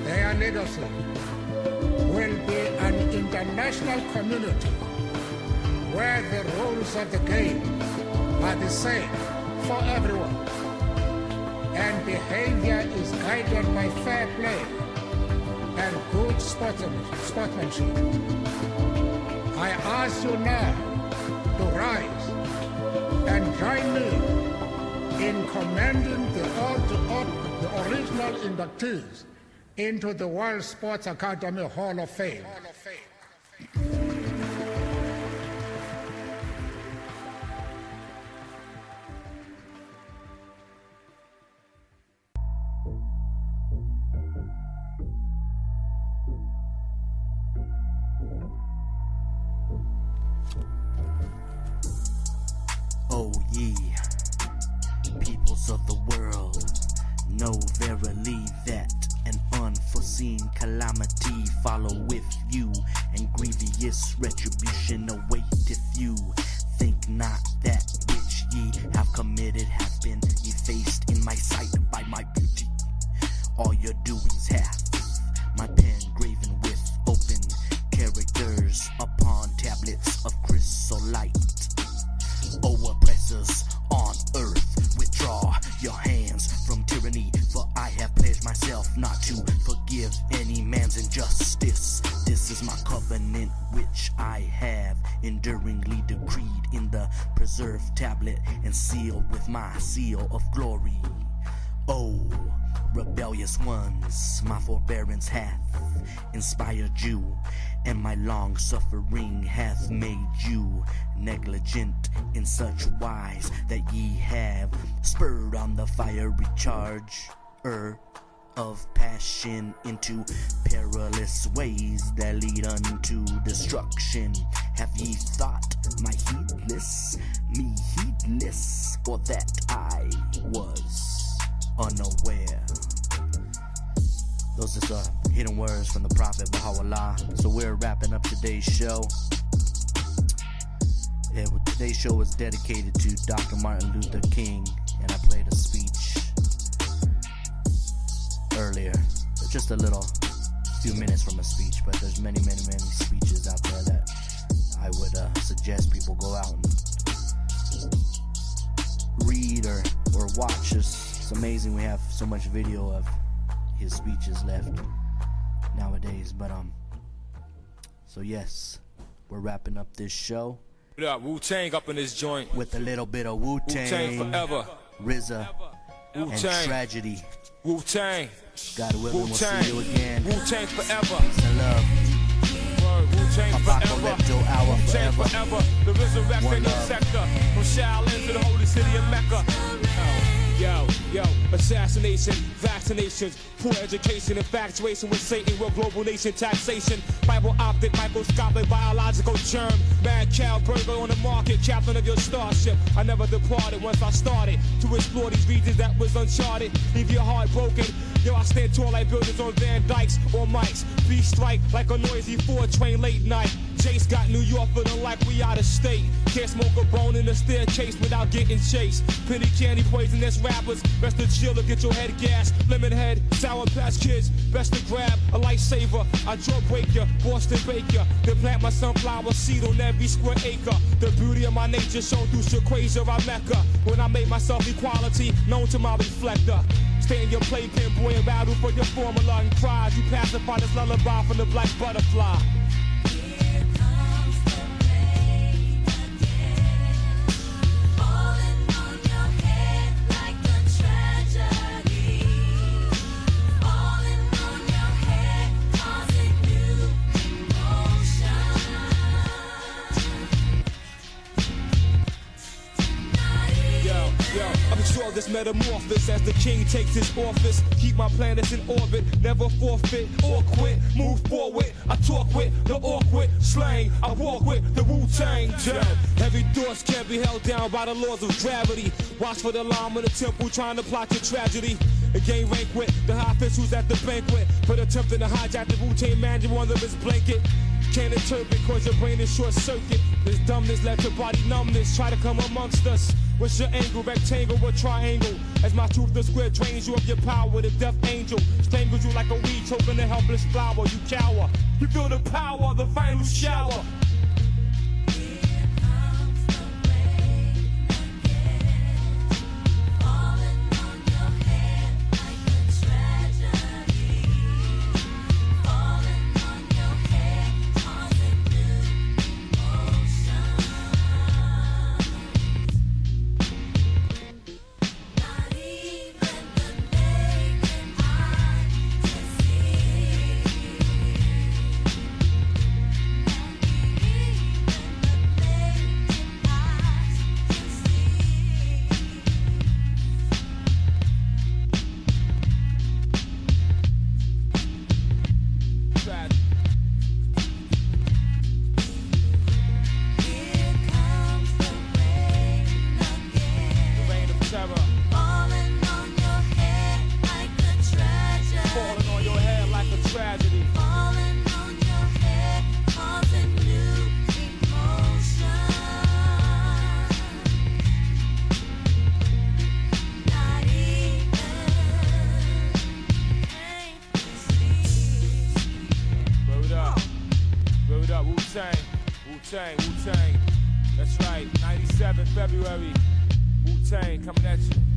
Their legacy will be an international community where the rules of the game are the same for everyone, and behavior is guided by fair play and good sportsmanship. I ask you now to rise and join me in commending the original inductees into the World Sports Academy Hall of Fame. Oh ye peoples of the world, know verily that an unforeseen calamity follow with you, and grievous retribution awaiteth you. Think not that which ye have committed have been effaced in my sight by my beauty. All your doings have my pen graven with open characters upon tablets of chrysolite. O oppressors on earth, withdraw your hands from tyranny, for I have pledged myself not to forgive any man's injustice. This is my covenant which I have enduringly decreed in the preserved tablet and sealed with my seal of glory. Oh, rebellious ones, my forbearance hath inspired you, and my long suffering hath made you negligent in such wise that ye have spurred on the fiery charge of passion into perilous ways that lead unto destruction. Have ye thought me heedless, or that I was unaware? Those are some hidden words from the Prophet Baha'u'llah. So we're wrapping up today's show. Today's show was dedicated to Dr. Martin Luther King, and I played a speech earlier. Just a few minutes from a speech, but there's many speeches out there that I would suggest people go out and read or watch. It's amazing we have so much video of his speeches left nowadays, but so yes, we're wrapping up this show. What up, Wu-Tang up in this joint with a little bit of Wu-Tang, forever, RZA, and Tragedy. Wu-Tang, God willing, we'll see you again. Wu-Tang forever. Some love. Wu-Tang Apocalypto Hour Wu-Tang forever. The resurrection of sector from Shaolin to the holy city of Mecca. Yo, assassination, vaccinations, poor education, infatuation with Satan, world global nation, taxation, Bible optic, microscopic, biological germ, mad cow burger on the market, captain of your starship. I never departed once I started to explore these regions that was uncharted. Leave your heart broken. Yo, I stand tall like buildings on Van Dykes or Mikes. Beat strike like a noisy Ford train late night. Jace got New York feeling like we out of state. Can't smoke a bone in the staircase without getting chased. Penny candy poisonous rappers, best to chill or get your head gas. Lemon head, Sour Patch Kids, best to grab a lifesaver. I drug break ya, Boston bake ya, then plant my sunflower seed on every square acre. The beauty of my nature shown through Shaquasia, I Mecca. When I make myself equality, known to my reflector. Stay in your playpen, boy, and battle for your formula and cries. You pacify this lullaby from the black butterfly. This metamorphosis as the king takes his office. Keep my planets in orbit, never forfeit or quit. Move forward, I talk with the awkward slang. I walk with the Wu-Tang down. Heavy thoughts can't be held down by the laws of gravity. Watch for the llama in the temple trying to plot your tragedy. The game rank with the high officials at the banquet, but attempting to hijack the Wu-Tang manager under his blanket. Can't interpret cause your brain is short circuit. This dumbness left your body numbness. Try to come amongst us. What's your angle, rectangle or triangle? As my truth the square drains you of your power. The death angel strangles you like a weed choking a helpless flower. You cower. You feel the power of the final shower. Wu-Tang, Wu-Tang. That's right, 97 February. Wu-Tang coming at you.